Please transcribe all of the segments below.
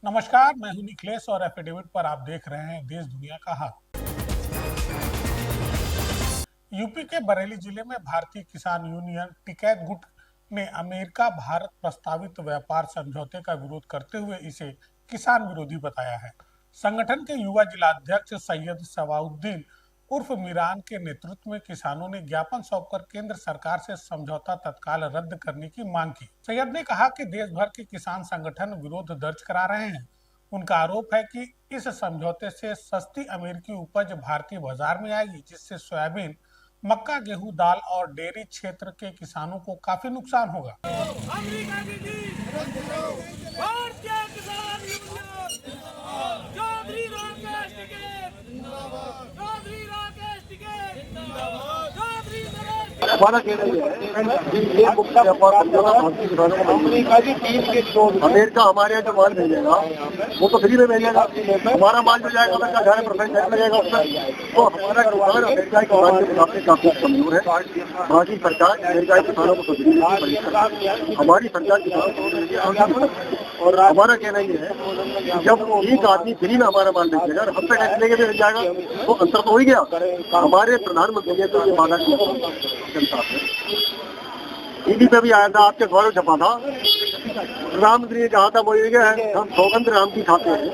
नमस्कार, मैं हूं निखिलेश और एफिडेविट पर आप देख रहे हैं देश दुनिया का हाल। यूपी के बरेली जिले में भारतीय किसान यूनियन टिकैत गुट ने अमेरिका भारत प्रस्तावित व्यापार समझौते का विरोध करते हुए इसे किसान विरोधी बताया है। संगठन के युवा जिलाध्यक्ष सैयद सवाउद्दीन उर्फ मीरान के नेतृत्व में किसानों ने ज्ञापन सौंपकर केंद्र सरकार से समझौता तत्काल रद्द करने की मांग की। सैयद ने कहा कि देश भर के किसान संगठन विरोध दर्ज करा रहे हैं। उनका आरोप है कि इस समझौते से सस्ती अमेरिकी उपज भारतीय बाजार में आएगी, जिससे सोयाबीन, मक्का, गेहूं, दाल और डेयरी क्षेत्र के किसानों को काफी नुकसान होगा। हमारा कहना ये अमेरिका हमारे यहाँ जो माल भेजेगा वो तो फ्री में भेजेगा। हमारा माल जो जाएगा उसका 18% टैक्स लगेगा उसमें। तो हमारा किसान अमेरिका के माल के मुकाबले काफी कमजोर है। हमारी सरकार अमेरिका के किसानों को सब्सिडी देगी, हमारी सरकार किसानों को। और हमारा कहना ये है कि जब एक आदमी फ्री में हमारा माल बेचेगा और हम पे टैक्स लेके मिल जाएगा तो अंतर तो हो ही गया। हमारे प्रधानमंत्री ने तो ये वादा किया जनता से, टीवी पे भी आया था, आपके गौरव छपा था। प्रधानमंत्री ने कहा था वो ये है, हम सौगंध राम की खाते हैं,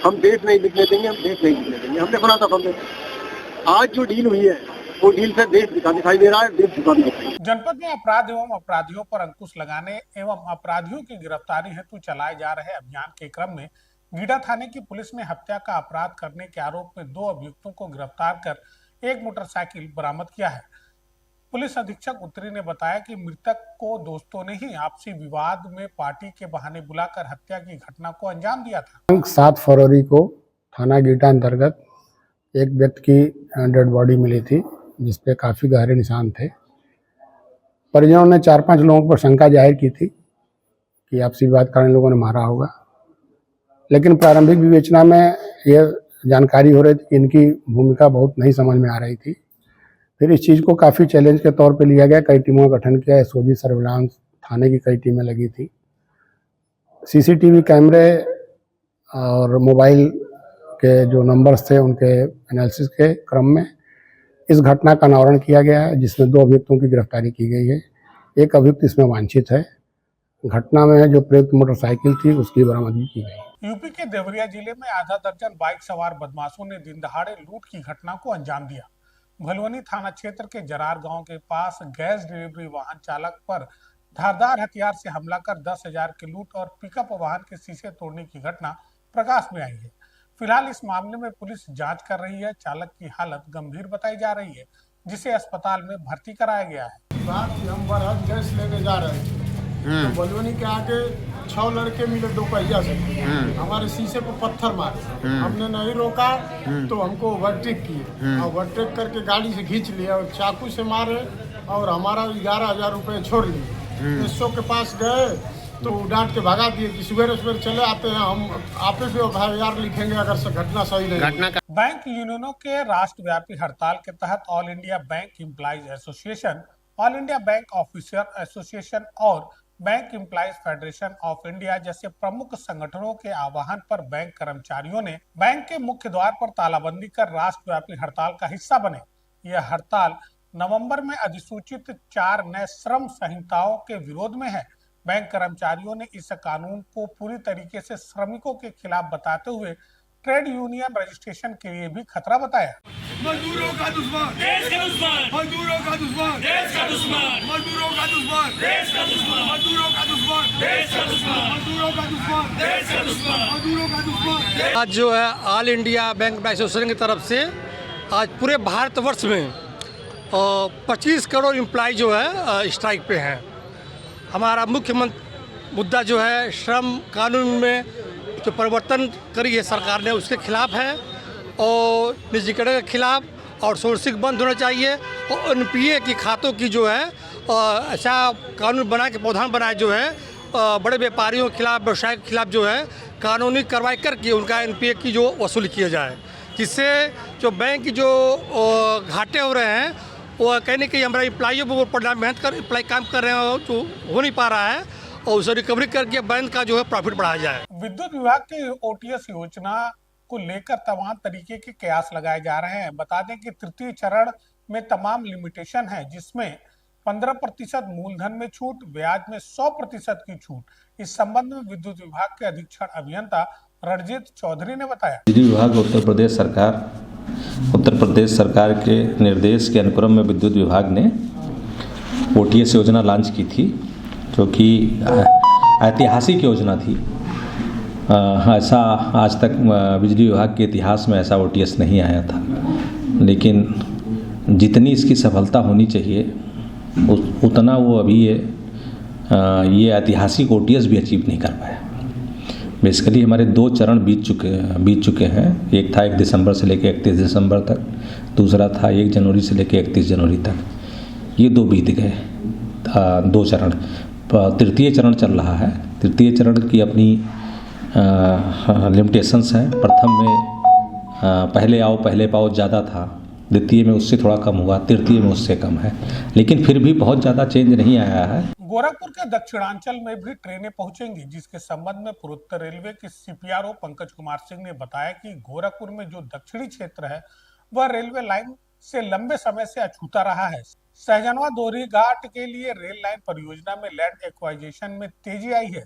हम देश नहीं बिकने देंगे, हम देश नहीं बिकने देंगे। हमने सुना था हमने। आज जो डील हुई है वो डील से देश दिखाई दे रहा है, देश झुका दिखाई दे रहा है। जनपद में अपराध एवं अपराधियों पर अंकुश लगाने एवं अपराधियों की गिरफ्तारी हेतु चलाए जा रहे अभियान के क्रम में गीडा थाने की पुलिस ने हत्या का अपराध करने के आरोप में 2 अभियुक्तों को गिरफ्तार कर एक मोटरसाइकिल बरामद किया है। पुलिस अधीक्षक उत्तरी ने बताया कि मृतक को दोस्तों ने ही आपसी विवाद में पार्टी के बहाने बुलाकर हत्या की घटना को अंजाम दिया था। 7 फरवरी को थाना गीटा अंतर्गत एक व्यक्ति की डेड बॉडी मिली थी, जिसपे काफ़ी गहरे निशान थे। परिजनों ने 4-5 लोगों पर शंका जाहिर की थी कि आपसी विवाद कारण लोगों ने मारा होगा, लेकिन प्रारंभिक विवेचना में यह जानकारी हो रही थी कि इनकी भूमिका बहुत नहीं समझ में आ रही थी। फिर इस चीज़ को काफ़ी चैलेंज के तौर पे लिया गया। कई टीमों का गठन किया। एसओजी सर्विलांस थाने की कई टीमें लगी थी। सीसीटीवी कैमरे और मोबाइल के जो नंबर्स थे उनके एनालिसिस के क्रम में इस घटना का अनावरण किया गया है, जिसमें 2 अभियुक्तों की गिरफ्तारी की गई है। एक अभियुक्त इसमें वांछित है। घटना में जो प्रयुक्त मोटरसाइकिल थी उसकी बरामदगी की गई। यूपी के देवरिया जिले में आधा दर्जन बाइक सवार बदमाशों ने दिन दहाड़े लूट की घटना को अंजाम दिया। भलवनी थाना क्षेत्र के जरार गांव के पास गैस डिलीवरी वाहन चालक पर धारदार हथियार से हमला कर 10,000 की लूट और पिकअप वाहन के शीशे तोड़ने की घटना प्रकाश में आई है। फिलहाल इस मामले में पुलिस जांच कर रही है। चालक की हालत गंभीर बताई जा रही है, जिसे अस्पताल में भर्ती कराया गया है। हम बरहद गैस लेने जा रहे थे तो बलवनी के आगे 6 लड़के मिले 2 पहिया से, हमारे शीशे पर पत्थर मारे। हमने नहीं रोका तो हमको ओवरटेक किए, ओवरटेक करके गाड़ी से खींच लिया और चाकू से मारे और हमारा 11,000 रुपये छोड़ लिए। एसओ के पास गए तो डांट के भगा दिए कि सवेरे चले आते हैं, हम आपे पे FIR लिखेंगे अगर घटना सही नहीं। बैंक यूनियनों के राष्ट्रव्यापी हड़ताल के तहत all India bank employees association, all India bank officer association और bank employees federation of India जैसे प्रमुख संगठनों के आह्वान पर बैंक कर्मचारियों ने बैंक के मुख्य द्वार पर तालाबंदी कर राष्ट्रव्यापी हड़ताल का हिस्सा बने। यह हड़ताल नवंबर में अधिसूचित 4 नए श्रम संहिताओं के विरोध में है। बैंक कर्मचारियों ने इस कानून को पूरी तरीके से श्रमिकों के खिलाफ बताते हुए ट्रेड यूनियन रजिस्ट्रेशन के लिए भी खतरा बताया। मजदूरों का दुश्मन देश का दुश्मन, मजदूरों का दुश्मन देश का दुश्मन, मजदूरों का दुश्मन देश का दुश्मन, मजदूरों का दुश्मन देश का दुश्मन, मजदूरों का दुश्मन देश का दुश्मन, मजदूरों का दुश्मन। आज जो है ऑल इंडिया बैंक एसोसिएशन की तरफ से आज पूरे भारतवर्ष में 25 करोड़ एम्प्लॉय जो है स्ट्राइक पे हैं। हमारा मुख्य मुद्दा जो है श्रम कानून में जो परिवर्तन करी है सरकार ने उसके खिलाफ है और निजीकरण के खिलाफ और सोर्सिंग बंद होना चाहिए और एनपीए की खातों की जो है ऐसा कानून बना के प्रावधान बनाए जो है बड़े व्यापारियों के खिलाफ, व्यवसाय के खिलाफ जो है कानूनी कार्रवाई करके उनका एनपीए की जो वसूली किया जाए, जिससे जो बैंक की जो घाटे हो रहे हैं वो कहने कि हमारा एम्प्लॉइयों पर मेहनत कर एम्प्लॉय काम कर रहे हैं तो हो नहीं पा रहा है और उसे रिकवरी करके बैंक का जो है प्रॉफिट बढ़ाया जाए। विद्युत विभाग की ओटीएस योजना को लेकर तमाम तरीके के कयास लगाए जा रहे हैं। बता दें कि तृतीय चरण में तमाम लिमिटेशन है, जिसमें 15% मूलधन में छूट, ब्याज में 100% की छूट। इस संबंध में विद्युत विभाग के अधीक्षण अभियंता रणजीत चौधरी ने बताया। बिजली विभाग उत्तर प्रदेश सरकार के निर्देश के अनुक्रम में विद्युत विभाग ने ओटीएस योजना लॉन्च की थी, जो कि ऐतिहासिक योजना थी। ऐसा आज तक बिजली विभाग के इतिहास में ऐसा ओटीएस नहीं आया था, लेकिन जितनी इसकी सफलता होनी चाहिए उतना वो अभी ये ऐतिहासिक ओटीएस भी अचीव नहीं कर पाया। बेसिकली हमारे 2 चरण बीत चुके हैं। एक था 1 दिसंबर से लेकर 31 दिसंबर तक, दूसरा था 1 जनवरी से लेकर 31 जनवरी तक। ये 2 बीत गए, 2 चरण। तृतीय चरण चल रहा है। तृतीय चरण की अपनी लिमिटेशंस हैं। प्रथम में पहले आओ पहले पाओ ज़्यादा था, द्वितीय में उससे थोड़ा कम हुआ, तृतीय में उससे कम है, लेकिन फिर भी बहुत ज़्यादा चेंज नहीं आया है। गोरखपुर के दक्षिणांचल में भी ट्रेनें पहुंचेंगी, जिसके संबंध में पूर्वोत्तर रेलवे के सीपीआरओ पंकज कुमार सिंह ने बताया कि गोरखपुर में जो दक्षिणी क्षेत्र है वह रेलवे लाइन से लंबे समय से अछूता रहा है। सहजनवा दोहरी घाट के लिए रेल लाइन परियोजना में लैंड एक्वाइजिशन में तेजी आई है।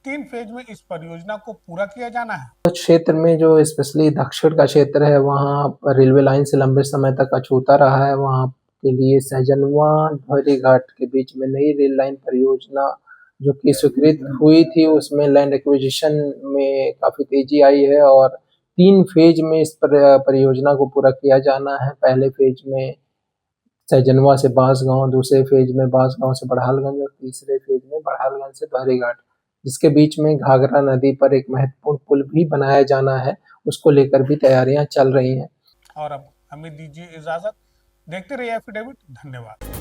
3 फेज में इस परियोजना को पूरा किया जाना है। कुछ क्षेत्र में जो स्पेशली दक्षिण का क्षेत्र है, वहाँ रेलवे लाइन से लंबे समय तक अछूता रहा है। वहाँ के लिए सहजनवा दोहरी घाट के बीच में नई रेल लाइन परियोजना जो कि स्वीकृत हुई थी, उसमें लैंड एक्विजिशन में काफ़ी तेजी आई है और 3 फेज में इस परियोजना को पूरा किया जाना है। पहले फेज में सहजनवा से बांसगांव, दूसरे फेज में बांसगांव से बड़हालगंज और तीसरे फेज में बड़हालगंज से दोहरी घाट, जिसके बीच में घाघरा नदी पर एक महत्वपूर्ण पुल भी बनाया जाना है। उसको लेकर भी तैयारियां चल रही हैं। और अब हमें दीजिए इजाजत। देखते रहिए एफिडेविट। धन्यवाद।